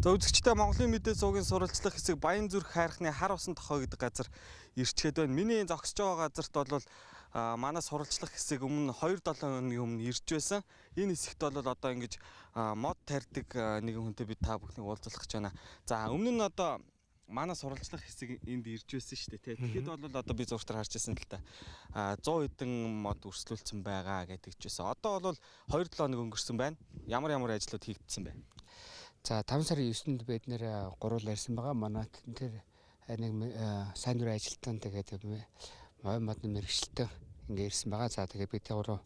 За үзэгчдээ Монголын мэдээ суугийн сурвалжлах хэсэг Баян зүрх хайрхны хар усан тохой гэдэг газар ирчгээд байна. Миний зогсож байгаа газарт бол манай сурвалжлах хэсэг өмнө 2-7 өдрийн өмнө ирж байсан. Энэ хэсэгт бол одоо ингэж мод тарьдаг нэгэн хүнтэй бид та бүхнийг уулзах гэж байна. За өмнө нь одоо манай сурвалжлах хэсэг энд ирж байсан шүү дээ. Тэгэхэд бол одоо би зургатаар харж байсан л та 100 хэдэн мод өрсөлдүүлсэн байгаа гэж хэлжсэн. Одоо бол 2-7 хоног өнгөрсөн байна. Ямар ажлууд хийгдсэн бэ? За 5 сарын 9-нд бид нэр гурвал ярьсан байгаа. Манай тэр нэг сайн дурын ажилтан тэгээд мой модны мэрэгчлэлтэн ингээ ирсэн байгаа. За тэгээд бид гурав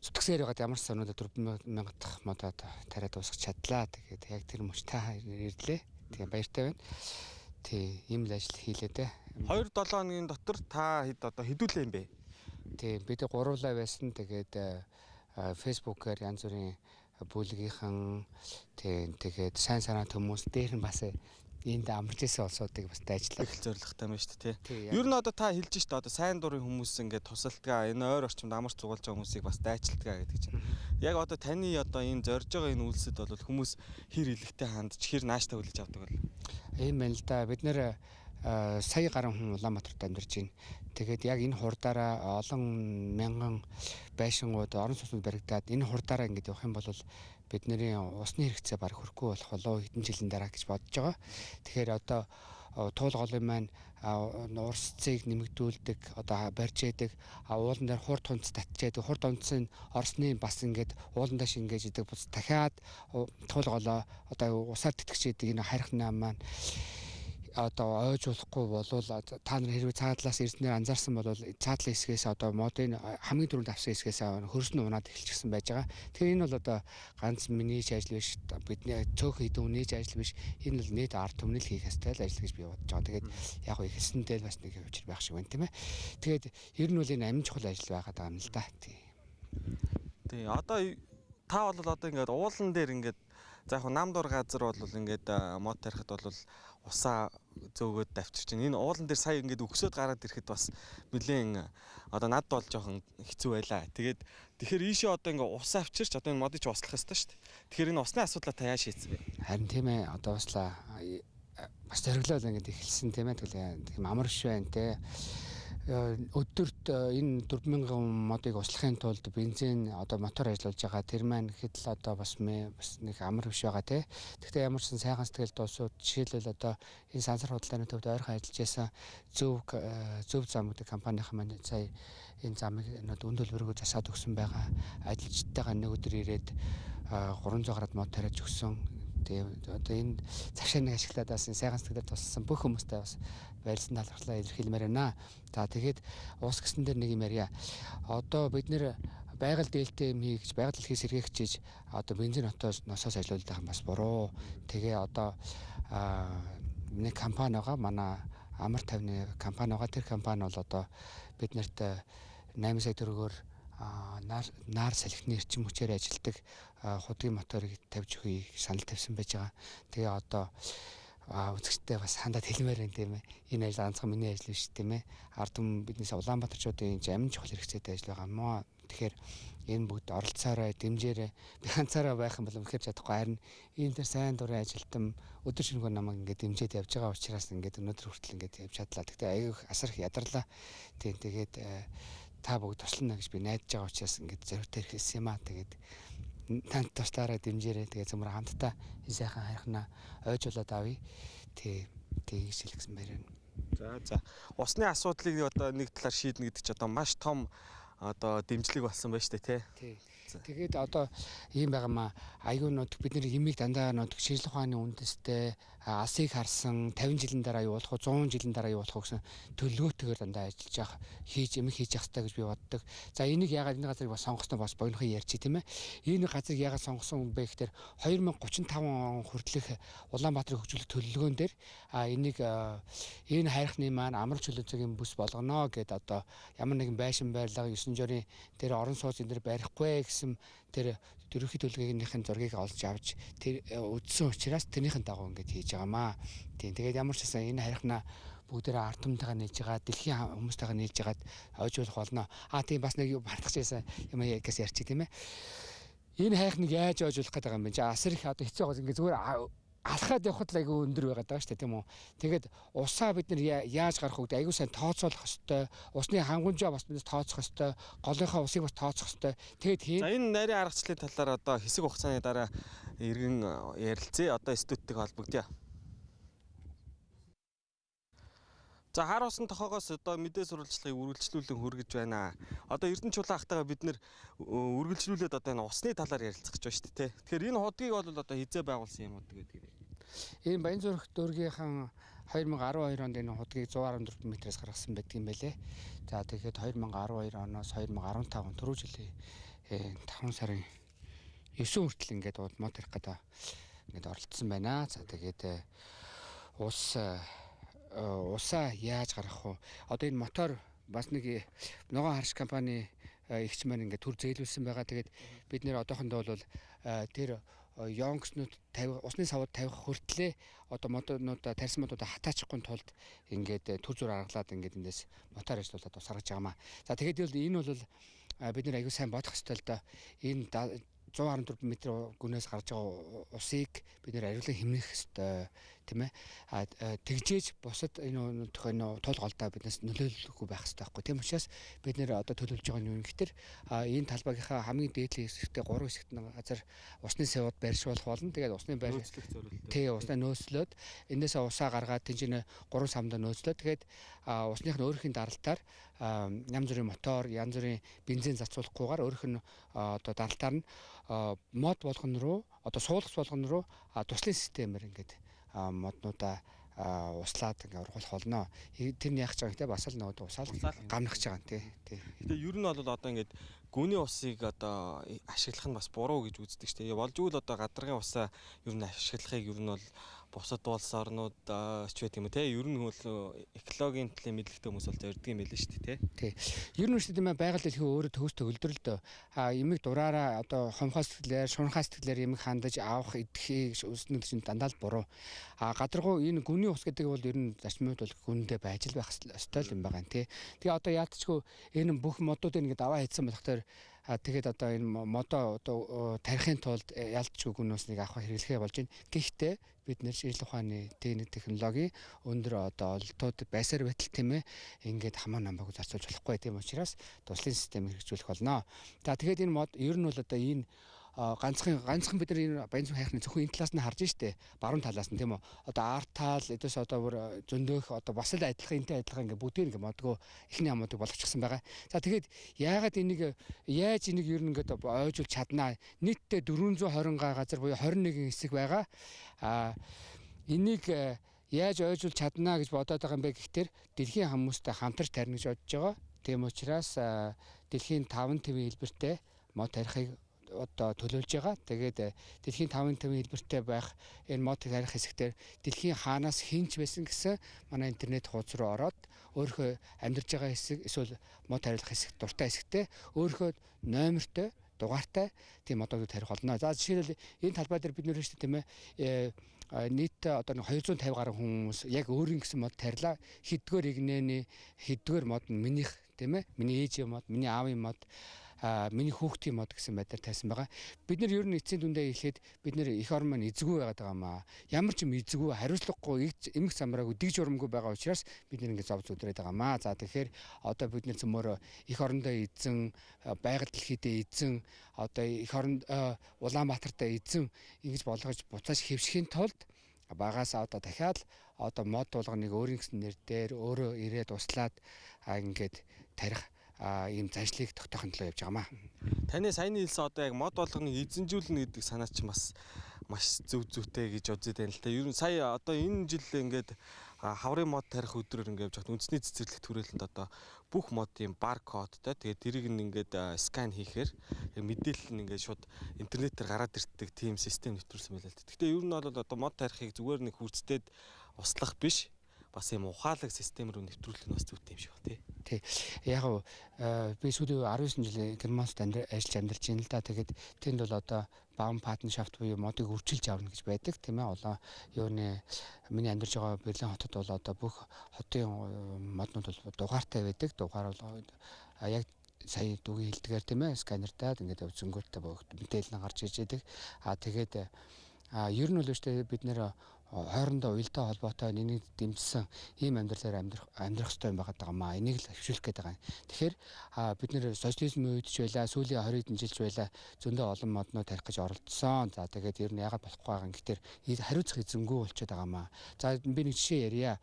зүтгэсээр байгаад ямар ч санууд 4,000 дахь модод тариад дуусгах чадлаа. Тэгээд яг тэр мөчтэй ирлээ. Тэгээд баяртай байна. Тий, ийм л ажил хийлээ дээ. 2-7 хоногийн дотор та хэд одоо хэдүүлээ юм бэ? Тий, бид гурвлаа байсан. Тэгээд фэйсбүүкээр янз бүрийн бүлгийнхэн тэгээд сайн санаа хүмүүс дээр нь бас энд амарч исэн улсуудыг бас дайжлаа. Их зоригтой байна шүү дээ. Ер нь одоо та хэлж штэ одоо сайн дурын хүмүүс ингээд тусалдгаа энэ ойр орчимд амарч зугаалж байгаа хүмүүсийг бас дайчилдгаа гэдэг чинь. Яг одоо таны одоо энэ зорж байгаа энэ үйлсэд бол хүмүүс хэр илэгтэй хандж хэр нааштай хүлээж авдаг бол. Ийм байна л да. Бид нэр сая гаруй хүн Улаанбаатарт амьдарч байна. Тэгээд яг энэ хурдаараа олон мянган байшингууд орон сууцнд баригдаад энэ хурдаараа ингэж явах юм бол бидний усны хэрэгцээ баг хөрөхгүй болох болов хэдэн жилийн дараа гэж бодож байгаа. Тэгэхээр одоо туул голын маань урсцыг нэмэгдүүлдэг, одоо барьж яадаг, уулан дээр хурд хунц татчихдаг, хурд хунцын орсны бас ингээд уулан дэш ингэж идэг бус дахиад туул голоо одоо усаар тэтгэж яадаг энэ харихны маань одоо ойжуулахгүй болвол та нар хэрвээ цаадлаас эрдэнээр анзаарсан бол цаадлын хэсгээс одоо модын хамгийн түрүүнд авсан хэсгээс хөрснө унаад эхэлчихсэн байж байгаа. Тэгэхээр энэ бол одоо ганц миний ажил биш, бидний цөөхөн хэдэн хүний ажил биш. Энэ бол нийт ард түмний хийх ёстой л ажил гэж би бодож байгаа. Тэгээд яг хөө ихэлсэндээ бас нэг хөвчр байх шиг байна тийм ээ. Тэгээд ер нь бол энэ амин чухал ажил байгаад байгаа юм л да. Тий. Одоо та бол одоо ингээд уулан дээр ингээд за яг намдуур газар бол ингээд мод тарихад бол усаа зөөгөөд давчирч байна. Энэ уулан дээр сая ингээд өгсөд гараад ирэхэд бас нэлээд одоо над бол жоохон хэцүү байлаа. Тэгэхээр ийшээ одоо ингээд ус авчирч одоо энэ модыг услах хэрэгтэй шүү дээ. Тэгэхээр энэ усны асуудлаа та яаж шийдсэн бэ? Харин тийм ээ. Одоо услаа бас зориглол ингээд эхэлсэн тийм ээ. Тийм амар биш байна те. Өдөрт энэ 4,000 модыг услахын тулд бензин одоо мотор ажиллуулж байгаа тэр маань ихэд л одоо бас нэг амар биш байгаа тий. Гэхдээ ямар ч сайхан сэтгэл дуусууд жишээлбэл одоо энэ сансар худалдааны төвд ойрхон ажиллаж байсан зөв зам гэдэг компанийн маань сая энэ замыг үн төлбөрөөр засаад өгсөн байгаа. Ажилчдтайгаа нэг өдөр ирээд 300 гаруй мод тариаж өгсөн. Одоо энэ цаашаа нэг ашиглаад бас сайхан сэтгэлээр туссан бүх хүмүүстээ бас баярлсан талархлаа илэрхийлмээр байна. За тэгээд уус гэсэн дээр нэг юм ярья. Одоо бид нэр байгаль дээлтэй юм хийж байгаль дэлхийс сэргээгчиж одоо бензин носоос ажиллаулдаг юм бас буруу. Тэгээ одоо нэг компани байгаа. Манай амар тавны компани байгаа. Тэр компани бол одоо бид нарт 8 сая төгрөгөөр нар салхины эрчим хүчээр ажилладаг худгийн моторыг тавьж өгье санал тавьсан байж байгаа. Тэгээ одоо үзэгчтэй бас хандаад хэлмээр байна тийм ээ. Энэ ажил ганцхан миний ажил биш тийм ээ. Ард түмэн биднээс Улаанбаатарчуудын амин чухал хэрэгцээтэй ажил байгаа мó. Тэгэхээр энэ бүгд оролцоорой, дэмжээрэй. Би ганцаараа байх юм бол үнэхээр чадахгүй. Харин энэ төр сайн дурын ажилтан өдөр шөнөгүй намайг ингээд дэмжиж явж байгаа учраас ингээд өнөөдөр хүртэл ингээд явж чадлаа. Тэгтээ аягүй асар их ядарлаа. Тэгээд та бүгд туслана гэж би найдаж байгаа учраас ингээд зоригтой хэлсэн юм аа. Тэгээд танд туслаарай, дэмжээрэй. Тэгээд зөвмөр хамтдаа энэ сайхан хайрхнаа ойжуулаад авъя. Тэгж хэлсэн байна. За. Усны асуудлыг одоо нэг талаар шийднэ гэдэг чинь одоо маш том одоо дэмжлэг болсон байна шүү дээ тий. Тэгээд одоо ийм байгаамаа аюу нот бид нэр имийг дандаа нот шинжлэх ухааны үндэстэй алсыг харсан 50 жилийн дараа явуулах уу 100 жилийн дараа явуулах уу гэсэн төлөвлөгөөтэйгээр дандаа ажиллаж явах имийг хийж явах хэрэгтэй гэж би боддог. За энийг яагаад энэ газрыг бас сонгосноо бас богинохон ярьчих тийм ээ. Энэ газрыг яагаад сонгосон бэ гэхээр 2035 он хүртэлх Улаанбаатарыг хөгжүүлэх төлөвлөгөөн дээр энийг энэ хайрхны маань амар чөлөөцөгийн бүс болгоно гэд одоо ямар нэгэн байшин барилга 9 журийн тэр орон сууц энэ төр барихгүй гэсэн тэр ерөнхий төлөвлөгөөнийхэн зургийг олж авч тэр үдсэн учраас тэрнийхэн дагуу ингэж хийж байгаамаа. Тэгээд ямар ч гэсэн энэ харихнаа бүгдээрээ ард түмнтэйгээ нээж байгаа, дэлхийн хүмүүстэйгээ нээж байгаад ойжуулах болно. Тийм бас нэг бардагчээсэн юм яагаас ярьчих тийм ээ. Энэ хайхныг яаж ойжуулах гэдэг юм бэ? Асар их одоо хэцүү байгаа. Ингээ зүгээр алхаад явхад л айгүй өндөр байгаад байгаа шүү дээ тийм үү. Тэгээд усаа бид нар яаж гарах вэ? Айгүй сайн тооцоолох ёстой. Усны хангамжаа бас бид тооцох ёстой. Голынхаа усыг бас тооцох ёстой. Тэгээд хийн. За энэ нарийн аргачлалын талаар одоо хэсэг хугацааны дараа иргэн ярилцъя. Одоо студенттэй холбогдъё. За хар усан тохоогоос одоо мэдээ сурвалжлагыг үргэлжлүүлэн хүргэж байна. Одоо Эрдэнэ чулуун ахтайгаа бид нэр үргэлжлүүлээд одоо энэ усны талаар ярилцах гэж байна шүү дээ. Тэгэхээр энэ худгийг бол одоо хизээ байгуулсан юм уу гэдэг. Энэ Баянзүрх дүүргийнхэн 2012 онд энэ худгийг 114 м-ээс гаргасан байдаг юм байлээ. За тэгэхээр 2012 оноос 2015 он түрүү жилийн 5 сарын 9 хүртэл ингээд мод тарих гэдэг ингээд оролцсон байна. За тэгээд усаа яаж гаргах вэ? Одоо энэ мотор бас нэг ногоон харш компани эгч маань ингээд төр зээлүүлсэн байгаа. Тэгээд бид нэр одоохондоо бол тэр ёнгчнууд усны савууд тавих хүртлээ одоо мотонуудаа тарьсан мотуудаа хатаачихгүй тулд ингээд төр зур аргалаад ингээд эндээс мотор ажиллуулад ус гаргаж байгаамаа. За тэгээд энэ бол бид нэр аягүй сайн бодох ёстой л да. Энэ 114 м гүнээс гарч байгаа усыг бид нэр ариулан хэмнэх ёстой тийм ээ. Тэгжээж бусад энэ тул голдоо биднээс нөлөөлөхгүй байх ёстой байхгүй. Тийм учраас бид нэр одоо төлөвлөж байгаа нь юу гэхээр энэ талбайгийнхаа хамгийн дээдлийн хэсэгтээ 3 хэсэгт газар усны савууд барьшуулах болно. Тэгээд усны барь усны нөөцлөөд энээсээ усаа гаргаад тэнцэнэ 3 самдаа нөөцлөө. Тэгээд усных нь өөрхийн даралтаар янз бүрийн мотор, янз бүрийн бензин зарцуулахгүйгээр өөрөх нь одоо даралтаар нь мод болгон руу одоо суулгач болгон руу туслын системээр ингээд моднуудаа услаад ингээ ургуулах болно. Тэрний яах гэж байгаа юм те бас л нөгөө усаал гамнахж байгаа юм те. Тэгээ ер нь бол одоо ингээд гүний усыг одоо ашиглах нь бас буруу гэж үздэг шүү дээ. Болжгүй л одоо гадаргын усаа ер нь ашиглахыг ер нь бол бусад улс орнууд ч байт юм те. Ер нь бол экологийн талын мэдлэгтэй хүмүүс бол зорддог юм байл шүү дээ те. Тий. Ер нь шүү дээ байгаль дэлхийн өөрөө төгс төгөлдрөлдөө эмэг дураараа одоо хомхоос сэтгэлээр, шунхаас сэтгэлээр эмэг хандаж авах идэхийг үснэ чинь дандаа л буруу. Гадаргуу энэ гүний ус гэдэг бол ер нь зарчмын хувьд бол гүндээ байж л байх ёстой юм байгаа юм тий. Тэгээ одоо яалтчгүй энэ бүх модуудыг ингээд аваа хийсэн болохоор тэгээд одоо энэ модоо одоо тарихын тулд ялцчгүй гүн усныг авах хэрэглэхээ болж байна. Гэхдээ бид нэр шийдэл ухааны технологийн өндөр одоо ололтууд байсаар байтал тийм ээ ингээд хамаа намбаг зарцуулж болохгүй тийм учраас туслын систем хэрэгжүүлэх болно. За тэгээд энэ мод ер нь бол одоо энэ ганцхан бид нар энэ Баянзүрх хайхны зөвхөн энэ талаас нь харж штэ баруун талаас нь тийм үү одоо арт тал эдээс одоо бүр зөндөөх одоо бас л адилхан энтэй адилхан ингээ бүгдийг ингээ модгоо эхний хамуудыг болгочихсон байгаа. За тэгээд яагаад яаж энийг ер нь ингээ ойжуулж чаднаа нийтдээ 420 газар буюу 21 хэсэг байгаа. Энийг яаж ойжуулж чаднаа гэж бодоод байгаа юм бэ гэхээр дэлхийн хүмүүстэй хамтарч тарина гэж бодож байгаа. Тийм учраас дэлхийн 5 твийн хэлбэртэй мод тарихыг одоо төлөвлөж байгаа. Тэгээд дэлхийн 5 твийн хэлбэртэй байх энэ мод тарих хэсэгтэр дэлхийн хаанаас хинч байсан гэсэн манай интернет хуудас руу ороод өөрөө амьдарч байгаа хэсэг эсвэл мод тарих хэсэг дуртай хэсэгтээ өөрөө номертой дугаартай тийм модыг тарих болно. За жишээлбэл энэ талбай дээр бид нэр шүү дээ тийм ээ нийт одоо 250 гаруй хүмүүс яг өөрийн гэсэн мод тарилаа. Хэдгээр игнэний хэдгээр мод нь минийх тийм ээ миний ээжийн мод, миний аавын мод миний хүүхдийн мод гэсэн байдлаар тайсан байгаа. Бид нар ер нь эцсийн дүндээ хэлэхэд бид нар эх орн маань эзгүй байгаад байгаа маа. Ямар ч юм эзгүй, хариуцлагагүй, эмх замраагүй, дэг журамгүй байгаа учраас бид нар ингэ зов зүдрээд байгаа маа. За тэгэхээр одоо бид нар цөмөөрөө эх орондоо эзэн, байгаль дэлхийдээ эзэн, одоо эх оронд Улаанбаатартай эзэн ингэж болгож буцааж хэвшихийн тулд багаас одоо дахиад одоо мод болгоныг өөрийн гэсэн нэр дээр өөрөө ирээд услаад ингээд тарих ийм заншлыг тогтоохын төлөө явж байгаамаа. Таны саяны хэлсэн одоо яг мод болгоныг эзэнжүүлнэ гэдэг санаа чинь бас маш зөв зүйтэй гэж үзээд байна л та. Ер нь сая одоо энэ жил ингээд хаврын мод тарих өдрөөр ингээд явж байхад үндэсний цэцэрлэгт хүрээлэнд одоо бүх модын баркодтай тэгээд тэрийг ингээд скан хийхээр мэдээлэл нь ингээд шууд интернетээр гараад ирдэг тийм систем нэвтрүүлсэн байлаа л та. Гэхдээ ер нь бол одоо мод тарихыг зүгээр нэг хүрцдээд услах биш бас юм ухаалаг систем рүү нэвтрүүлэх нь бас зүйтэй юм шиг байна тий. Яг би сүүлийн 19 жил Германд ажиллаж амьдарч байна л да. Тэгээд тэнд бол одоо баун партнершафт буюу модыг үржилж авна гэж байдаг тийм ээ. Одоо юуны миний амьдарч байгаа Берлин хотод бол одоо бүх хотын моднууд бол дугаартай байдаг. Дугаар бол яг сая дүүгийн хэлдгээр тийм ээ сканертаад ингээд зөнгөөртэй бүгд мэдээлэл нь гарч иж идэг. Тэгээд Ер нь бол өштэй бид нэр хоорондоо уялдаа холбоотой нэг дэмжсэн ийм амьдралаар амьдрах хэрэгтэй юм байгаа маа. Энийг л хөвшүүлэх гээд байгаа. Тэгэхээр бид нэр социализмын үед ч байлаа, сүүлийн 20 хэдэн жилч байлаа зөндөө олон моднууд тарих гэж оролдсон. За тэгээд ер нь ягаад болохгүй байгаа юм гэхээр хариуцах эзэмгүй болчиход байгаа маа. За би нэг жишээ ярья.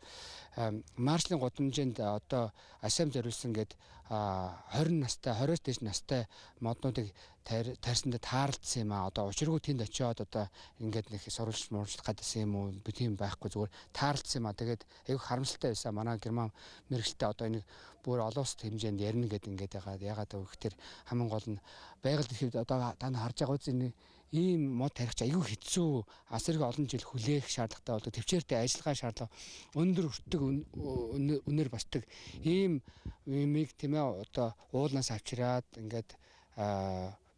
Маршалын гудамжинд одоо асам зориулсан гээд 20 настай 20-оос дээш настай моднуудыг тарьсандаа таарлцсан юм аа. Одоо учиргүй тэнд очиод одоо ингээд нэг сурвалж муучлах гэдсэн юм уу? Би тийм байхгүй зүгээр таарлцсан юм аа. Тэгээд айгүй харамсалтай байсан. Манай герман мэрэгчлээ одоо энийг бүр олон улсад хэмжээнд ярина гэдэг ингээд байгаа. Ягаад гэвэл хамгийн гол нь байгаль дэлхийд одоо та нар харж байгаа үгүй ийм мод тарихч айгүй хэцүү асарг олон жил хүлээх шаардлагатай болдог. Төвчээртэй ажиллагаа шаардлага өндөр өртөг үнээр басдаг ийм юмыг тийм ээ одоо уулнаас авчираад ингээд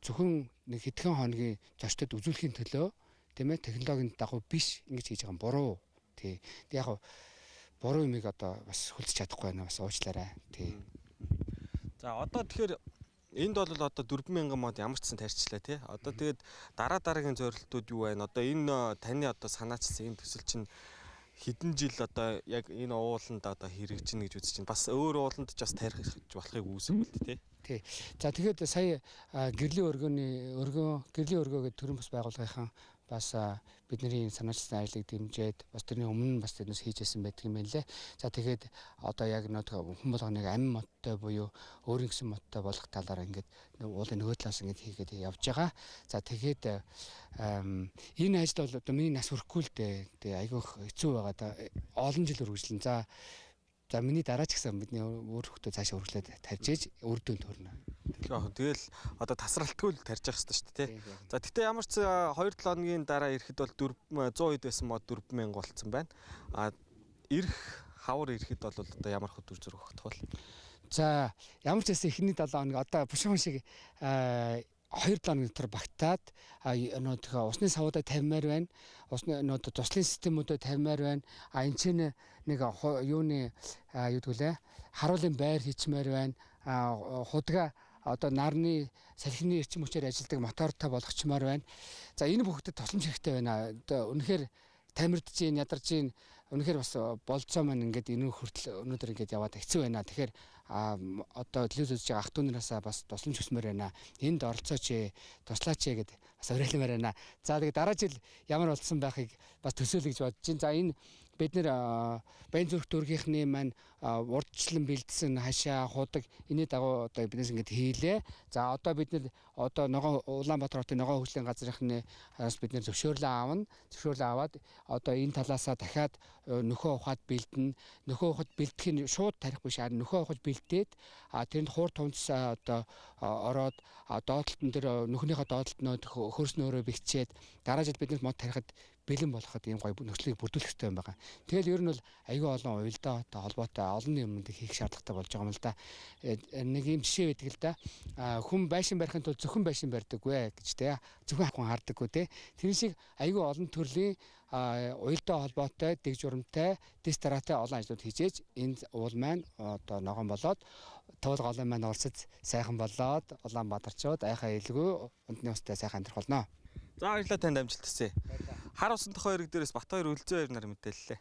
зөвхөн нэг хэдхэн хоногийн зочдод үзүүлэхийн төлөө тийм ээ технологийн дагуу биш ингэж хийж байгаа юм буруу. Тий. Яг буруу юмыг одоо бас хүлцэж чадахгүй байна бас уучлаарай. Тий. За одоо тэгэхээр энд бол одоо 4000 мод ямар ч сан тарьчлаа тий. Одоо тэгээд дараагийн зорилтууд юу байна? Одоо энэ таны одоо санаачилсан энэ төсөл чинь хэдэн жил одоо яг энэ ууланд одоо хэрэгжинэ гэж үзэж байна. Бас өөр ууланд ч бас тарих болохыг үүсэв үү тий. Тий. За тэгээд сая гэрлийн өргөн гэдэг төрийн бас байгууллагынхан бас бидний санаачилсан ажлыг дэмжиж бас тэрний өмнө бас тэрнээс хийжсэн байдаг юм байна лээ. За тэгээд одоо яг нэг хүн болгоныг амин модтой буюу өөрийн гэсэн модтой болох талаараа ингээд уулын нөгөө талаас ингээд хийгээд явж байгаа. За тэгээд энэ ажил бол одоо миний нас хүрэхгүй л дээ. Тэгээ айгүй хэцүү байгаа да. Олон жил үргэлжлэн. За миний дараа ч гэсэн бидний өөр хөлтөө цаашаа үргэлжлээд тарьж ээж үр дүнд төрнө. Тэгэл одоо тасралтгүй л тарьж явах хэрэгтэй шүү дээ тий. За тэгтээ ямар ч 2-7 хоногийн дараа ирэхэд бол 100 хэд байсан мод 4000 болцсон байна. Ирэх хавар ирэхэд бол одоо ямар хөтөр зүрх өгөх вэ? За ямар ч байсан эхний 7 хоног одоо бушуун шиг 2-7 хоногийн дотор багтаад нөгөө усны савуудаа тавимаар байна. Усны нөгөө туслын системүүдээ тавимаар байна. Энд чинь нэг юуны юу гэдгүүлээ харуулын байр хийчмээр байна. Худга одоо нарны салхины эрчим хүчээр ажилладаг мотортой болгочмоор байна. За энэ бүхдэд тусламж хэрэгтэй байна. Одоо үнэхээр тамирдж ийн ядарч ийн үнэхээр бас болцоо маань ингээд энэ хүртэл өнөөдөр ингээд яваад хэцүү байна. Тэгэхээр одоо телевиз үзэж байгаа ах トゥ нараасаа бас тусламж хүсмээр байна. Энд оролцооч туслаач гэд бас уриалмаар байна. За тэгээд дараа жил ямар болсон байхыг бас төсөөлөе гэж бодож байна. За энэ бид нэр Баянзүрх дүүргийнхний маань урдчлан бэлдсэн хашаа худаг энэ дагуу одоо биднээс ингэж хийлээ. За одоо бид нэр одоо ногоон Улаанбаатар хотын ногоон хөгжлийн газрынхны бид нэр зөвшөөрлөө аавна. Зөвшөөрлөө аваад одоо энэ талаасаа дахиад нөхөө ухаад бэлдэнэ. Нөхөө ухад бэлдэхин шууд тарих биш нөхөө ухаж бэлдээд тэрэнд хуур тунц одоо ороод доотлолтон дээр нөхнийхөө доотлолтноо хөрснөөрөө бэлчээд дараа жил биднээс мод тарихад бэлэн болоход ийм гоё нөхцөлийг бүрдүүлэх хэрэгтэй юм байна. Тэгэл ер нь бол аюул олон уялдаа холбоотой олон юмд хийх шаардлагатай болж байгаа юм л да. Нэг юм жишээ байдаг л да. Хүн байшин барихын тулд зөвхөн байшин барьдаггүй гэж те. Зөвхөн хүн хардаггүй те. Тэр шиг аюул олон төрлийн уялдаа холбоотой, дэг журамтай, дэс дараатай олон ажлууд хийжээж энэ уул маань одоо ногоон болоод туул голын маань урсаж сайхан болоод Улаанбаатарчууд айхаа илгүй унтны устай сайхан амьдрах болно. За баярлалаа танд амжилт хүсье. Хар усан тохоо хэрэг дээрээс Бат хоёр өлзөө хоёр нар мэдээллээ.